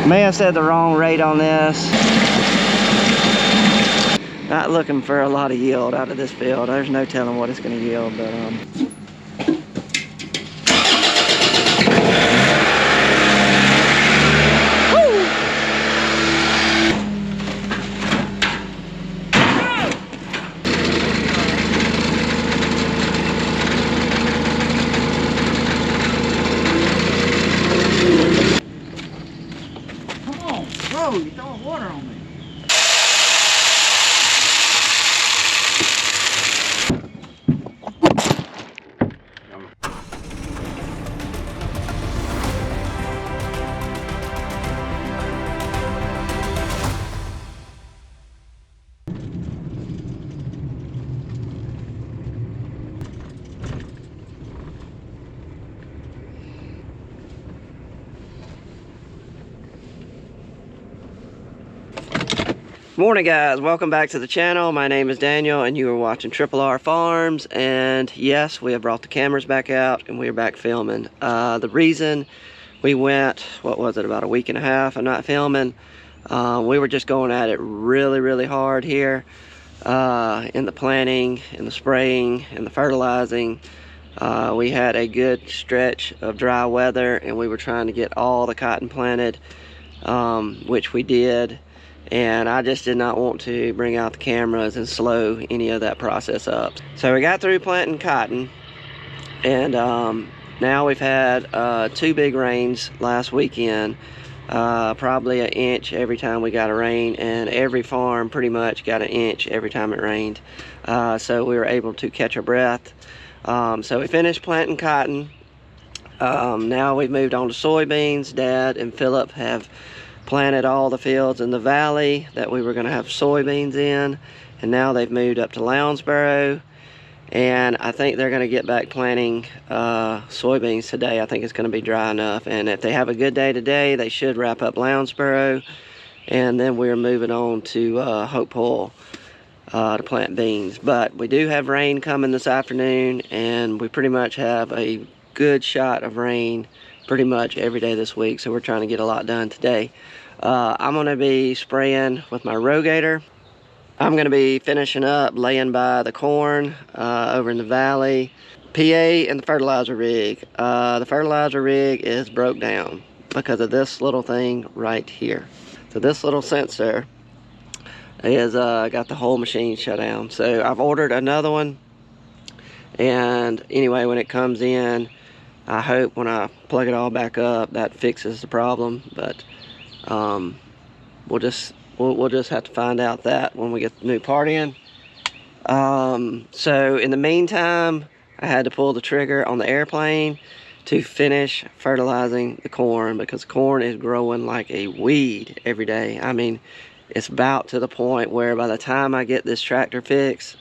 May have said the wrong rate on this. Not looking for a lot of yield out of this field. There's no telling what it's going to yield, but Come on, bro, you're throwing water on me. Morning guys, welcome back to the channel. My name is Daniel and you are watching Triple R Farms, and yes, we have brought the cameras back out and we are back filming. The reason we went, what was it, about a week and a half of not filming, we were just going at it really hard here in the planting, in the spraying, in the fertilizing. We had a good stretch of dry weather and we were trying to get all the cotton planted, which we did. And I just did not want to bring out the cameras and slow any of that process up. So we got through planting cotton, and now we've had 2 big rains last weekend, probably an inch every time we got a rain, and every farm pretty much got an inch every time it rained. So we were able to catch our breath. So we finished planting cotton. Now we've moved on to soybeans. Dad and Philip have planted all the fields in the valley that we were going to have soybeans in, and now they've moved up to Lounsboro, and I think they're going to get back planting soybeans today. I think it's going to be dry enough, and if they have a good day today, they should wrap up Lounsboro, and then we're moving on to Hopewell to plant beans. But we do have rain coming this afternoon, and we pretty much have a good shot of rain pretty much every day this week, so we're trying to get a lot done today. I'm going to be spraying with my Rogator. I'm going to be finishing up laying by the corn over in the valley. PA and the fertilizer rig. The fertilizer rig is broke down because of this little thing right here. So this little sensor is got the whole machine shut down. So I've ordered another one, and anyway, when it comes in, I hope when I plug it all back up that fixes the problem, but we'll just have to find out that when we get the new part in. So in the meantime, I had to pull the trigger on the airplane to finish fertilizing the corn, because corn is growing like a weed every day. I mean, it's about to the point where by the time I get this tractor fixed,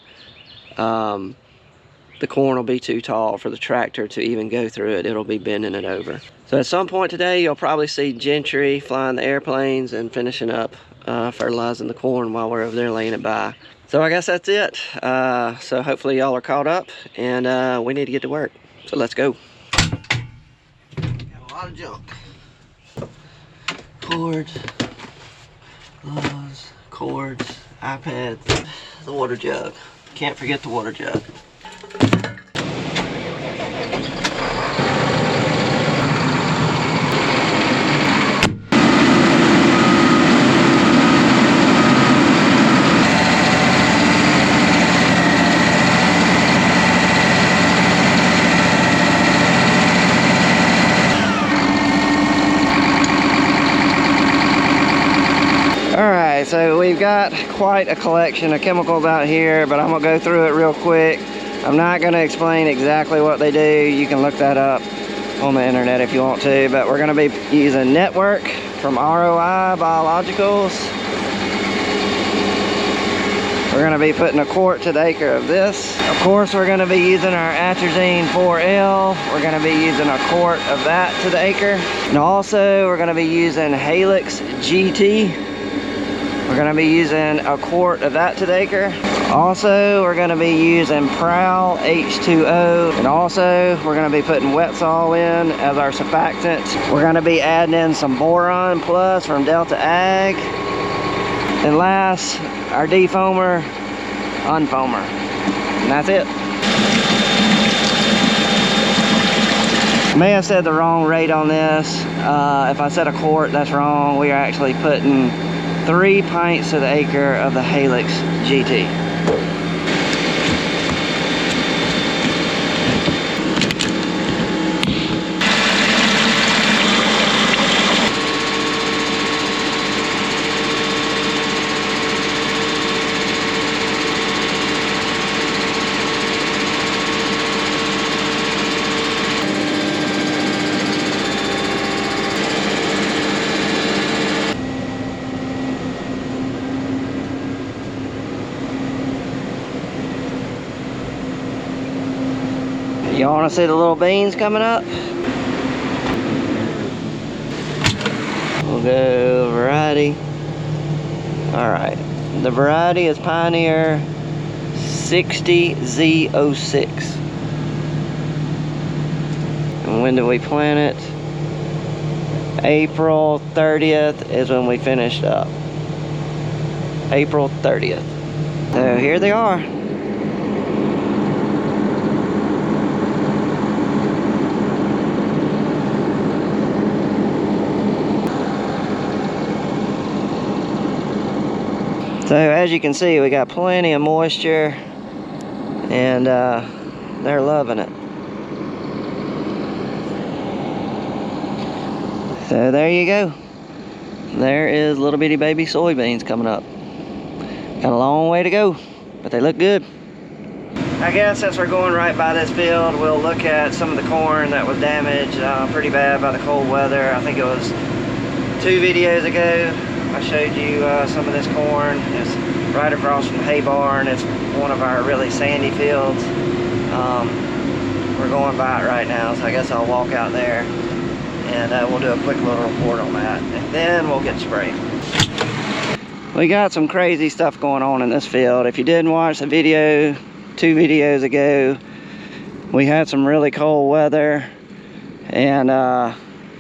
the corn will be too tall for the tractor to even go through it. It'll be bending it over. So at some point today, you'll probably see Gentry flying the airplanes and finishing up fertilizing the corn while we're over there laying it by. So I guess that's it. So hopefully y'all are caught up, and we need to get to work. So let's go. Got a lot of junk. Cords, gloves, cords, iPads, the water jug. Can't forget the water jug. Alright, so we've got quite a collection of chemicals out here, but I'm going to go through it real quick. I'm not going to explain exactly what they do. You can look that up on the internet if you want to, but we're going to be using Network from ROI Biologicals. We're going to be putting a quart to the acre of this. Of course, we're going to be using our Atrazine 4L. We're going to be using a quart of that to the acre. And also, we're going to be using Halix GT. We're going to be using a quart of that to the acre. Also, we're going to be using Prowl H2O, and also we're going to be putting Wetsol in as our surfactant. We're going to be adding in some Boron Plus from Delta Ag, and last, our defoamer, unfoamer, and that's it. May have said the wrong rate on this. If I said a quart, that's wrong. We are actually putting 3 pints to the acre of the Halix GT. You want to see the little beans coming up? We'll go variety. Alright, the variety is Pioneer 60Z06. And when do we plant it? April 30th is when we finished up. April 30th. So here they are. So as you can see, we got plenty of moisture, and they're loving it. So there you go. There is little bitty baby soybeans coming up. Got a long way to go, but they look good. I guess since we're going right by this field, we'll look at some of the corn that was damaged pretty bad by the cold weather. I think it was 2 videos ago. I showed you some of this corn. It's right across from the hay barn. It's one of our really sandy fields. We're going by it right now, so I guess I'll walk out there and we'll do a quick little report on that, and then we'll get spraying. We got some crazy stuff going on in this field. If you didn't watch the video 2 videos ago, we had some really cold weather, and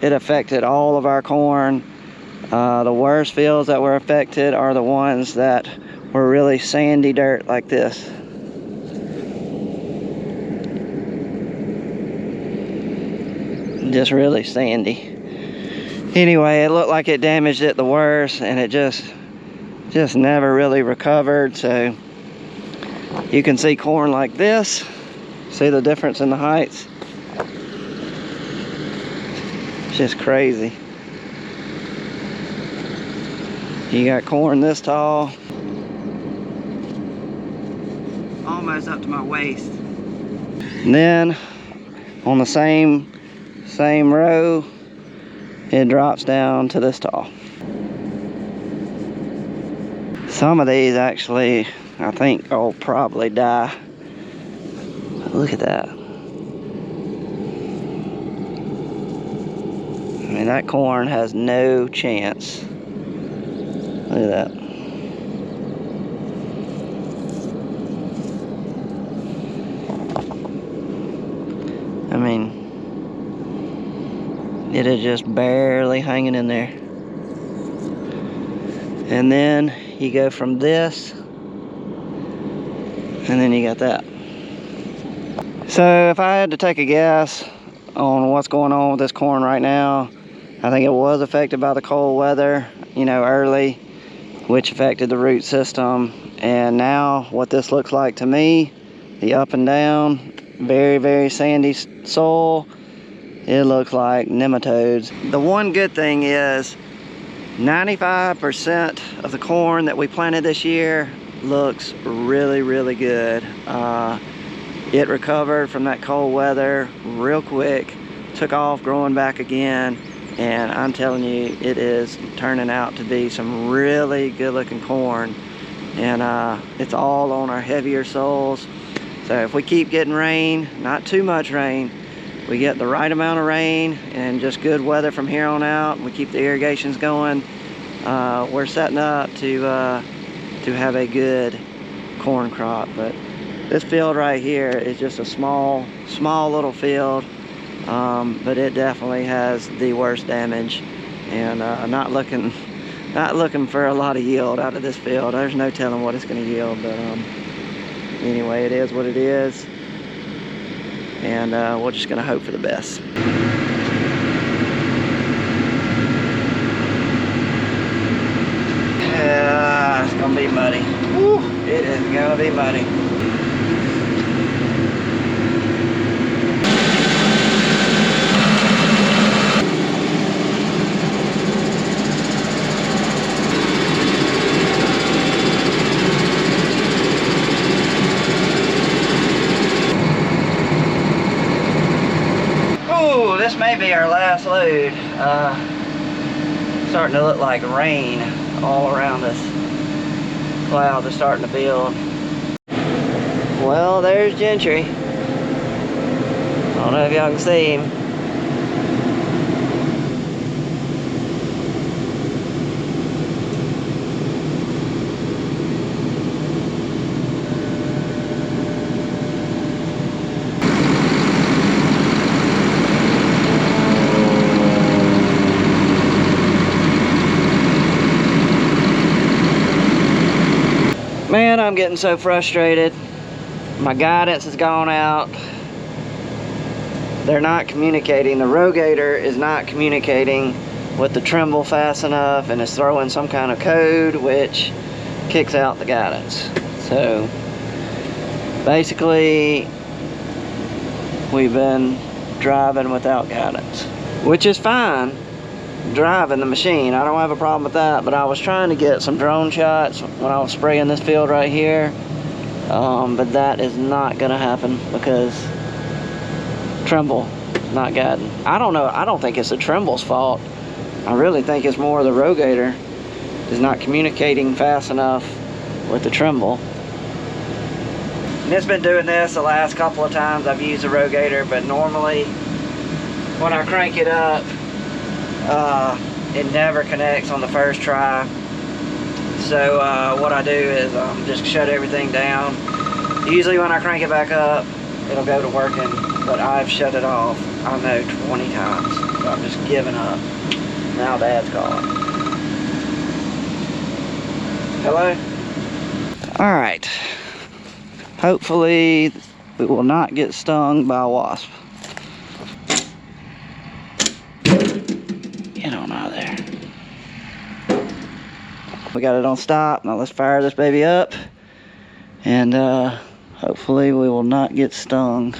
it affected all of our corn. The worst fields that were affected are the ones that were really sandy dirt like this. Just really sandy. Anyway, it looked like it damaged it the worst, and it just never really recovered. So you can see corn like this. See the difference in the heights? It's just crazy. You got corn this tall, almost up to my waist. And then on the same row, it drops down to this tall. Some of these actually, I think, will probably die. Look at that. I mean, that corn has no chance. Look at that. I mean, it is just barely hanging in there. And then you go from this, and then you got that. So if I had to take a guess on what's going on with this corn right now, I think it was affected by the cold weather, you know, early, which affected the root system. And now what this looks like to me, the up and down, very, very sandy soil, it looks like nematodes. The one good thing is 95% of the corn that we planted this year looks really, really good. It recovered from that cold weather real quick, took off growing back again, and I'm telling you, it is turning out to be some really good looking corn. And it's all on our heavier soils. So if we keep getting rain, not too much rain, we get the right amount of rain and just good weather from here on out, we keep the irrigations going, we're setting up to have a good corn crop. But this field right here is just a small little field, but it definitely has the worst damage, and not looking for a lot of yield out of this field. There's no telling what it's going to yield, but anyway, it is what it is, and we're just going to hope for the best. It's going to be muddy. Woo, it is going to be muddy. This may be our last load. Starting to look like rain all around us. Clouds are starting to build. Well, there's Gentry. I don't know if y'all can see him. Man, I'm getting so frustrated. My guidance has gone out. They're not communicating. The Rogator is not communicating with the Trimble fast enough, and is throwing some kind of code which kicks out the guidance. So basically, we've been driving without guidance, which is fine. Driving the machine, I don't have a problem with that, but I was trying to get some drone shots when I was spraying this field right here, but that is not gonna happen because Trimble is not guiding. I don't know, I don't think it's the Trimble's fault. I really think it's more the Rogator is not communicating fast enough with the Trimble. And it's been doing this the last couple of times I've used the Rogator, but normally when I crank it up, it never connects on the first try. So what I do is just shut everything down. Usually when I crank it back up, it'll go to working, but I've shut it off, I know, 20 times. So I'm just giving up. Now Dad's calling. Hello? All right. Hopefully we will not get stung by a wasp. Get on out of there. We got it on stop. Now let's fire this baby up, and hopefully we will not get stung.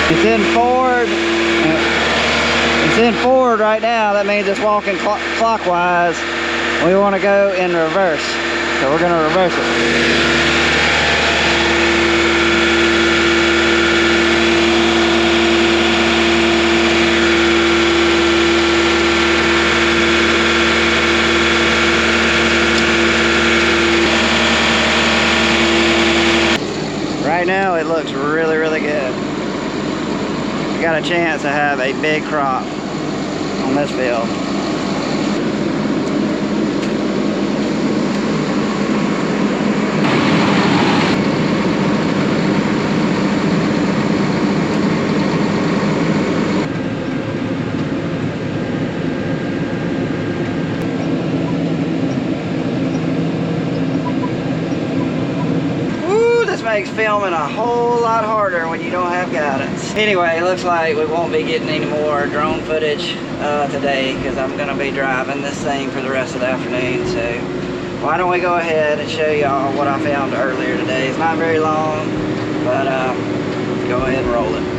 It's in forward. It's in forward right now. That means it's walking clockwise. We want to go in reverse, so we're going to reverse it. Right now it looks really, really good. We got a chance to have a big crop on this field. Makes filming a whole lot harder when you don't have guidance. Anyway, it looks like we won't be getting any more drone footage today, because I'm going to be driving this thing for the rest of the afternoon. So why don't we go ahead and show y'all what I found earlier today. It's not very long, but go ahead and roll it.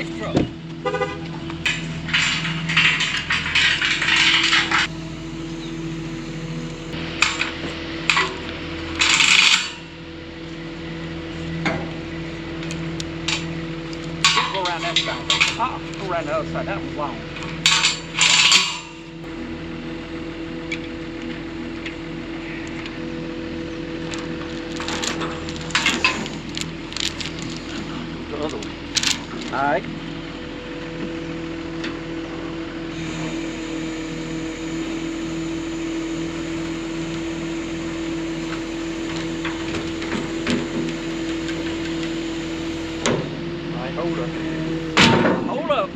ice truck. Go around that side. Go around the other side. That one's long. The other way. All right. Hold up. Hold up.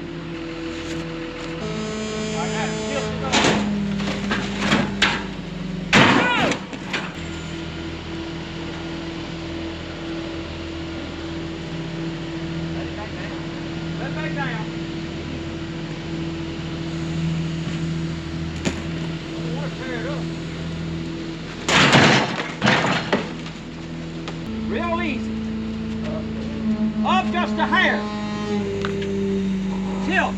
I got it. Still going. Let it back down. Let it back down. I don't want to tear it up. Real easy. Up just a hair. Tilt.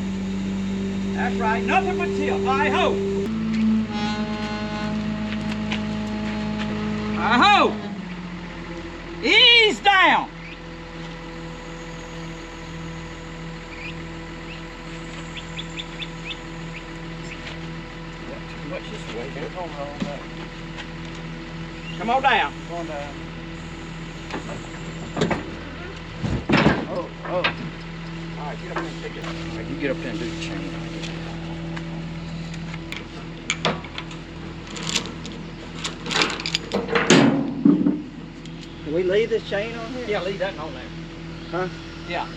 That's right. Nothing but tilt. I-ho. I-ho. Ease down. Too much this way. Come on down. Come on down. Oh. All right, get up there and take it. All right, you get up there and do the chain. Can we leave this chain on here? Yeah, leave that on there. Huh? Yeah.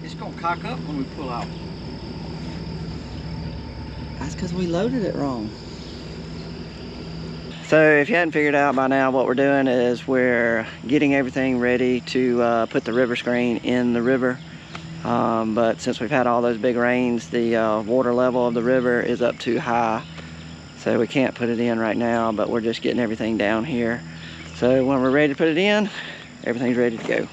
It's gonna cock up when we pull out. That's because we loaded it wrong. So if you hadn't figured out by now, what we're doing is we're getting everything ready to put the river screen in the river. But since we've had all those big rains, the water level of the river is up too high. So we can't put it in right now, but we're just getting everything down here. So when we're ready to put it in, everything's ready to go.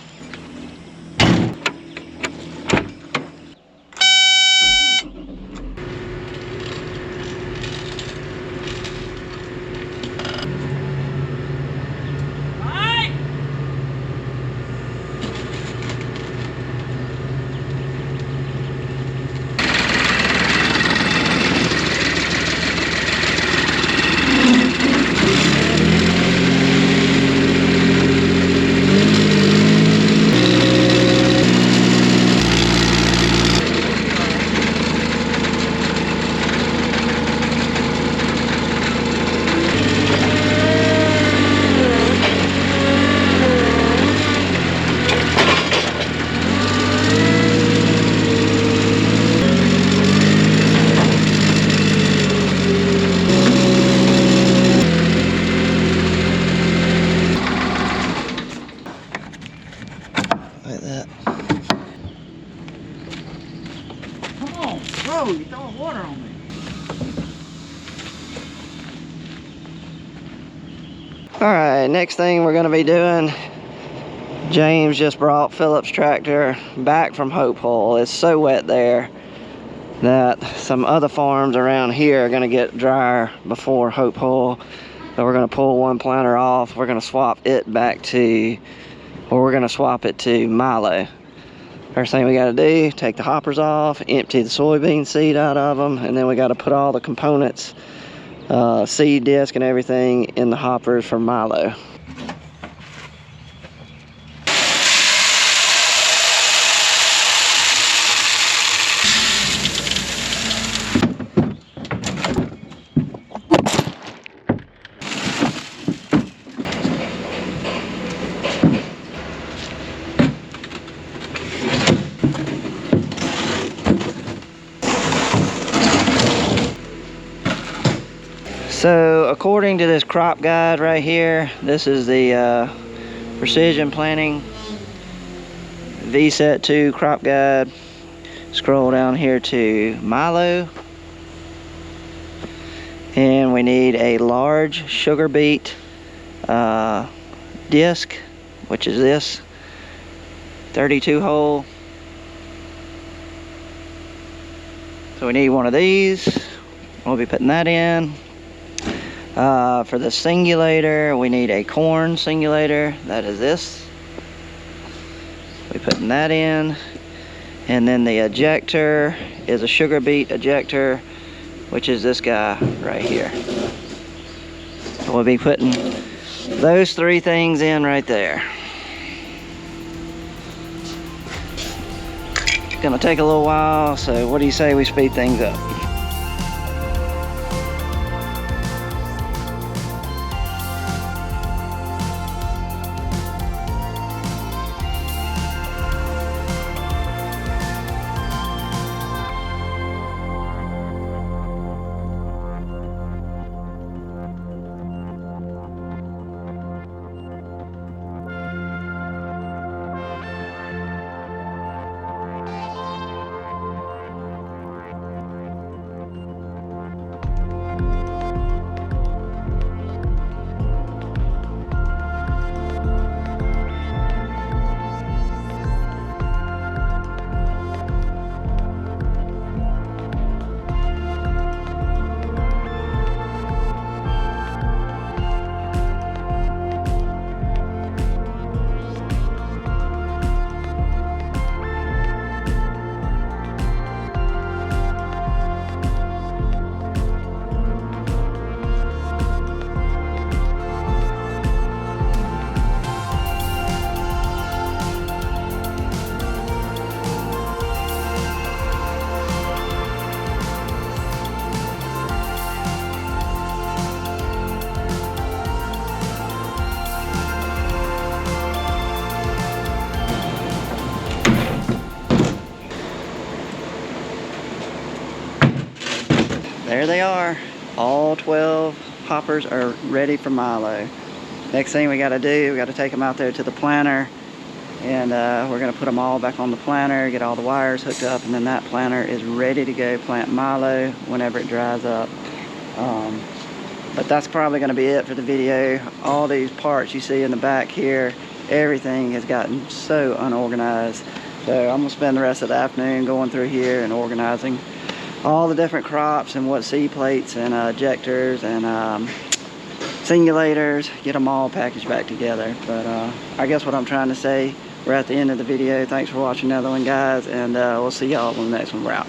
Like that. Come on, bro, you're throwing water on me. Alright, next thing we're going to be doing, James just brought Philip's tractor back from Hope Hole. It's so wet there that some other farms around here are going to get drier before Hope Hole. So we're going to pull one planter off. We're going to swap it back to, or we're going to swap it to Milo. First thing we got to do, take the hoppers off, empty the soybean seed out of them, and then we got to put all the components, seed disc and everything in the hoppers for Milo. So according to this crop guide right here, this is the Precision Planting VSET 2 crop guide. Scroll down here to Milo. And we need a large sugar beet disc, which is this 32 hole. So we need one of these. We'll be putting that in. For the singulator, we need a corn singulator. That is this. We're putting that in. And then the ejector is a sugar beet ejector, which is this guy right here. So we'll be putting those three things in right there. It's gonna take a little while, so what do you say we speed things up? There they are. All 12 hoppers are ready for Milo. Next thing we got to do, we got to take them out there to the planter, and we're going to put them all back on the planter, get all the wires hooked up, and then that planter is ready to go plant Milo whenever it dries up. But that's probably going to be it for the video. All these parts you see in the back here, everything has gotten so unorganized. So I'm going to spend the rest of the afternoon going through here and organizing all the different crops and what seed plates and ejectors and singulators, get them all packaged back together. But I guess what I'm trying to say, we're at the end of the video. Thanks for watching another one, guys, and we'll see y'all when the next one we're out.